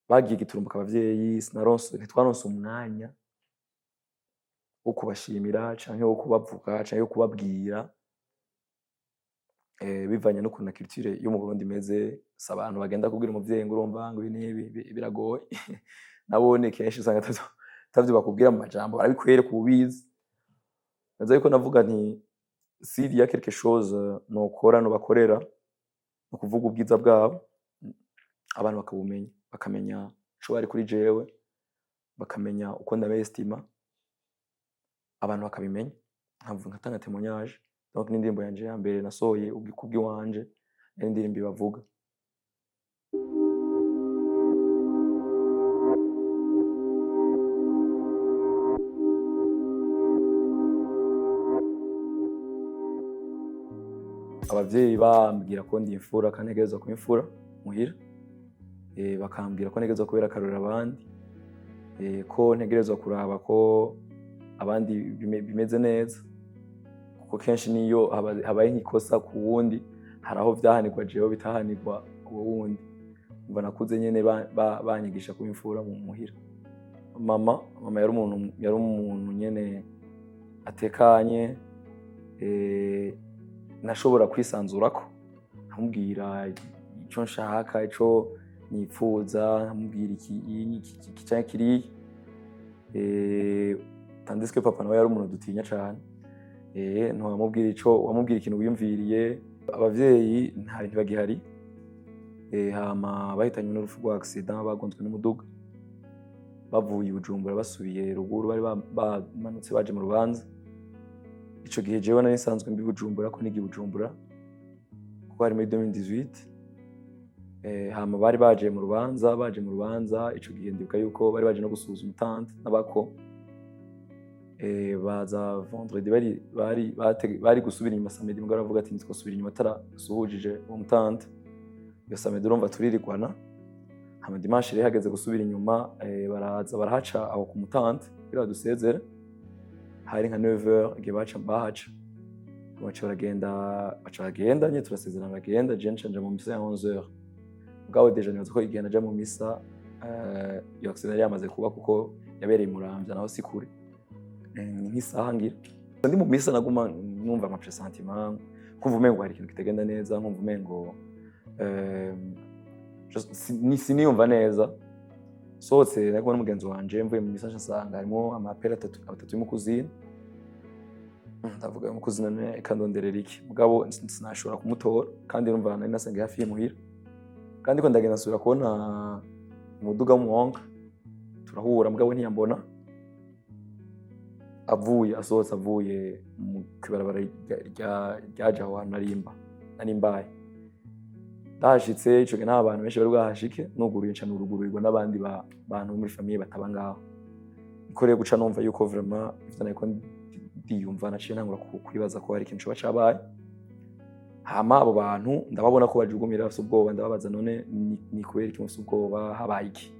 bagiye giturumbuka abavyeyi ntitwaronse umwanya wo kubashimira canke wo kubavuga canke wo kubabwira bivanye n'ukuntu na culture yo mu Burundi imeze, si abantu bagenda kubwira umuvyeyi ngo urumva ngo ibi n'ibi biragoye nabone kenshi usanga atavyo bakubwira mu majambo barabikwereka ubizi. Naza yuko navuga nti s'il y a quelque chose nokora nobakorera no kuvuga ubwiza bwabo abantu bakabumenya, bakamenya ico bari kuri jewe, bakamenya uko ndabestima, abantu bakabimenya nkatanga témoignage. Donc n'indirimbo yanje ya mbere nasohoye kubw'iwanje yari indirimbo ibavuga. Abavyeyi bambwira ko ndi imfura kandi ntegerezwa kuba imfura muhira, bakambwira ko ntegerezwa kubera akarorero abandi, ko ntegerezwa kuraba ko abandi bimeze neza, kuko kenshi niyo habaye nk'ikosa ku wundi hari aho vyahanirwa jewe bitahanirwa uwo wundi. Umva nakuze nyene banyigisha kuba imfura mu muhira. Mama yari umuntu nyene atekanye, nashobora kwisanzurako nkamubwira ico nshaka, ico nipfuza, nkamubwira iki canke kiriya. Tandis que papa nawe yari umuntu dutinya cane, ntiwamubwira ikintu wiyumviriye. Abavyeyi ntibagihari, hama bahitanywe n'urupfu rwa accident, bagonzwe n'umuduga bavuye i Bujumbura basubiye ruguru, bari bamanutse baje mu rubanza. Ico gihe jewe nari nsanzwe mbi Bujumbura, ko niga i Bujumbura kuko hari muri 2018. Hama bari baje mu rubanza, ico gihe ndibuka yuko bari baje no gusuhuza umutante n'abako. Baza vendredi bari gusubira inyuma samedi, mugabo aravuga ati ntitwosubira inyuma atarasuhujije uwo mutante. Iyo samedi urumva turirigwana. Hama dimanche rero hageze gusubira inyuma, baraza barahaca aho ku mutante kugira badusezere. Hari nka 9h igihe bahaca, baca bagenda nye turasezerana bagenda, je nca nja mu misa ya 11h. Mugabo deja nibaza ko igihe naja mu misa iyo accident yari yamaze kuba kuko yabereye Muramvya naho si kure, nk'isaha ngira. Ndi mu misa naguma numva ama presentiment, kumva umengo hari ikintu kitagenda neza, nkumva umengo siniyumva neza. Sohotse nari kumwe n'umugenzi wanje, mvuye mu misa nsanga harimo amapera atatu y'umukuzina. Ndavuga umukuzina none kandonderera iki, mugabo sinashobora kumutora kandi urumva nari nasangiye hafi y'imuhira. Kandi ko ndagenda nsubira kubona umuduga w'umuhonga, turahura mugabo ntiyambona. Asohotse avuye kw'ibarabara ryaje aho hantu nari mbaye. Ndahashitse ico gihe nta bantu benshi bari bwahashike, nuguruye nca nurugururirwa n'abandi bantu bo muri famille bataba ngaho. Niko rero guca numva yuko vraiment ivyo nariko ndiyumva naciye ntangura kwibaza ko hari ikintu coba cabaye. Hama abo bantu ndababona ko bajugumira bafise ubwoba, ndababaza none ni kubera iki mufise ubwoba, habaye iki?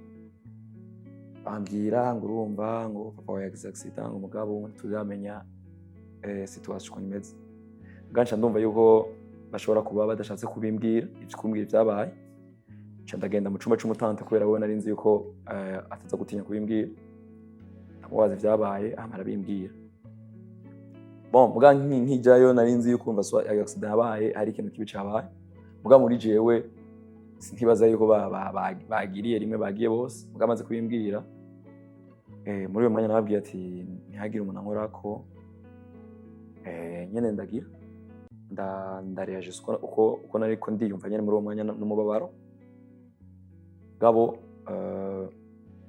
Bambwira ngo urumva ngo papa wawe yagize accident, ngo mugabo ntituramenya situation uko imeze. Nca ndumva yuko bashobora kuba badashatse kubimbwira ivyabaye. Nca ndagenda mu cumba c'umutante kubera we nari nzi yuko ataza gutinya kubimbwira. Ndamubaza ivyabaye, hama arabimbwira. Bon, muga nkijayo nari nzi yuko umva accident yabaye hari ikintu kibi cabaye. Muga muri jewe sinkibaza yuko bagiriye rimwe, bagiye bose. Muga amaze kubimbwira, muri uyo mwanya nababwiye ati ntihagire umuntu ankorako, nyene ndagira ndareaje uko nariko ndiyumva nyene muri uwo mwanya n'umubabaro. Gabo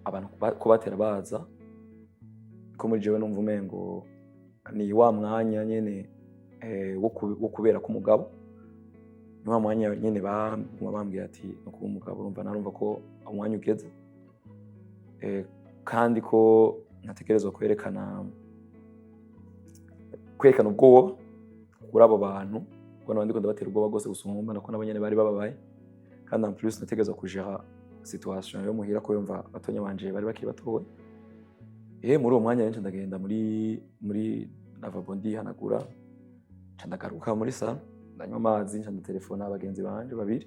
abantu ko batera baza, ko muri jewe numva umengo ni wa mwanya nyene wo kubera ku mugabo. Ni wa mwanya nyene bambwiye ati no kuba umugabo, urumva narumva ko umwanya ugeze, kandi ko natekerezwa kwerekana ubwoba kuri abo bantu, kuko nabandi ko ndabatera ubwoba rwose gusumba, nako nabo nyene bari bababaye. Kandi en plus nategerezwa kugera situation yo muhira, ko yumva batonya banje bari bakiri batowe. Muri uwo mwanya nje ndagenda muri lavabo ndihanagura, nca ndagaruka muri sala ndanywa amazi, nca ndatelefona abagenzi banje babiri,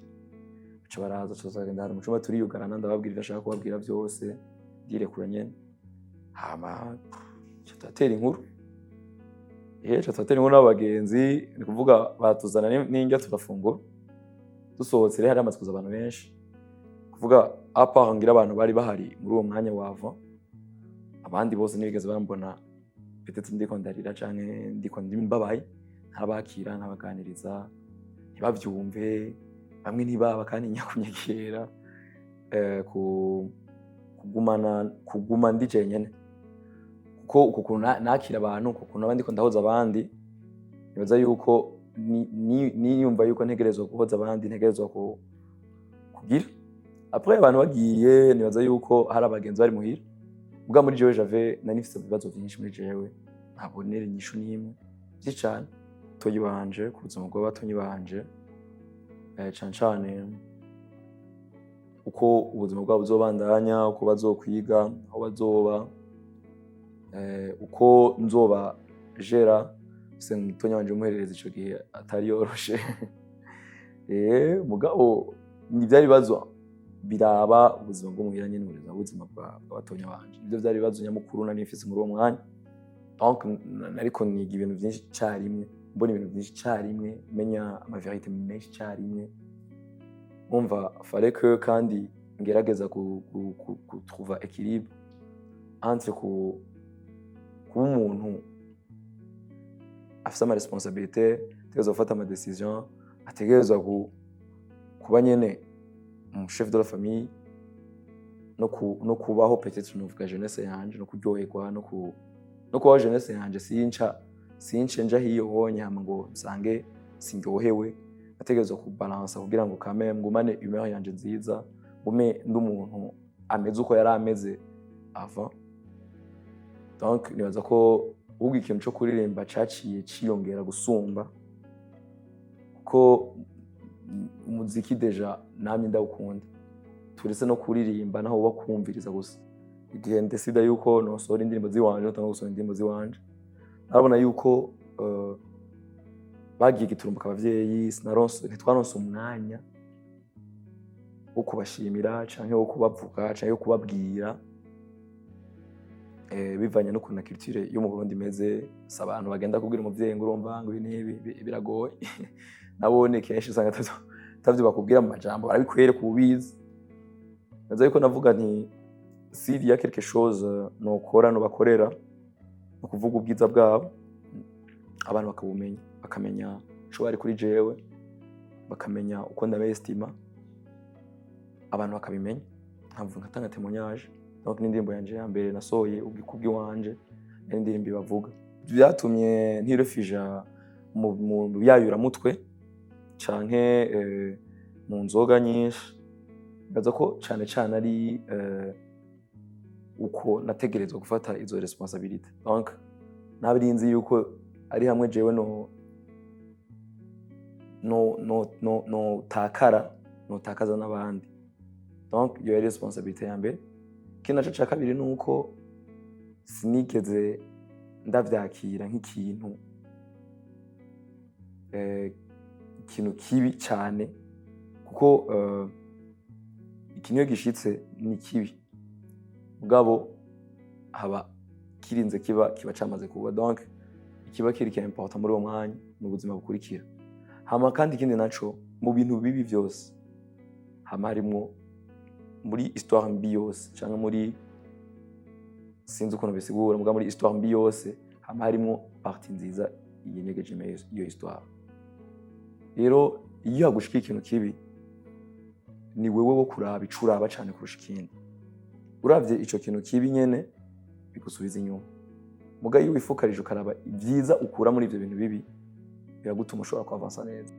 baraza tuzagenda hari mu cumba turiyugarana ndababwira ivyo ashaka kubabwira vyose ndirekura nyene hama turatera inkuru turatera inkuru n'abagenzi ni kuvuga batuzana n'indya turafungura dusohotse rero hari amaze kuza abantu benshi kuvuga apa hangira abantu bari bahari muri uwo mwanya wava abandi bose nibigeze bambona petete ndiko ndarira canke ndiko ndimbabaye ntabakira ntabaganiriza ntibavyumve bamwe ntibaba kandi nyakunyegera kuguma ndi jenyene kuko ukuntu nakira abantu ukuntu abandi ko ndahoza abandi nibaza yuko niyumva yuko ntegerezwa guhoza abandi ntegerezwa kugira après abantu bagiye nibaza yuko hari abagenzi bari muhira ubwa muri jewe jave nanifise ibibazo byinshi muri jewe ntabonera inyishu n'imwe byinshi cyane toyi banje ku buzima bw'abatonyi banje cyane cyane uko ubuzima bwabo buzobandanya uko bazokwiga aho bazoba uko nzoba jera se mutonya wanje umuherereza ico gihe atari yoroshe mugabo ni byari bibazo biraba ubuzima bwo muhira nyene ubuzima bw'abatonya banje ibyo byari bibazo nyamukuru nari mfise muri uwo mwanya donc nariko niga ibintu byinshi cyarimwe mbona ibintu byinshi cyarimwe menya ama vérité menshi cyarimwe umva fallait que kandi ngerageza trouver équilibre entre kuba umuntu afise ama responsabilité ategerezwa gufata ama décision ategerezwa kuba nyene mu chef de la famille no kubaho peut-être novuga jeunesse yanje no kuryoherwa no kubaho jeunesse yanje since nja hiyo honye hama ngo nsange sindyohewe ategerezwa kubalansa kugira ngo kame ngumane humeur yanje nziza ngume ndumuntu ameze uko yari ameze avant donc nibaza ko ubwo ikintu cyo kuririmba caciye ciyongera gusumba kuko umuziki deja namye ndawukunda turetse no kuririmba naho bakumviriza gusa igihe ndesida yuko nosohora indirimbo ziwanje no gusohora indirimbo ziwanje narabona yuko bagiye giturumbuka abavyeyi ntitwaronse umwanya wo kubashimira canke wo kubavuga canke wo kubabwira bivanye n'ukuntu na culture yo mu Burundi imeze abantu bagenda kubwira umuvyeyi ngo urumva ngo ibi biragoye nabone kenshi usanga tavyo bakubwira mu majambo barabikwereka ububizi naza yuko navuga nti s'il y a quelque chose nokora no bakorera no kuvuga ubwiza bwabo abantu bakabumenya bakamenya ico bari kuri jewe bakamenya uko ndabestima abantu bakabimenya nkatanga témoignage donc n'indirimbo yanje ya mbere nasohoye ubwikubwi wanje n'indirimbo bavuga byatumye ntirefija mu byayura mutwe canke mu nzoga nyinshi baza ko cyane ari uko nategerezwa gufata izo responsabilité donc nabirinzi yuko ari hamwe jewe takaza n'abandi donc iyo responsabilité ya mbere kinaco ca kabiri nuko sinigeze ndavyakira nk'ikintu kibi cyane kuko ikintu gishitse ni kibi mugabo haba kirinze kiba camaze kuba donc ikiba kiri important muri uwo mwanya mu buzima bukurikira hama kandi ikindi naco mu bintu bibi byose hama harimo muri histoire mbi yose cyangwa muri sinzi ukuntu bisigura mugabo muri histoire mbi yose hama harimo partie nziza yenyegeje iyo histoire rero iyo hagushika ikintu kibi ni wewe wo kuraba icuraba cyane kurusha ikindi uravye ico kintu kibi nyene bigusubiza inyuma muga iyo wifukarije ukaraba ibyiza ukura muri ivyo bintu bibi biragutuma ushobora kuavansa neza.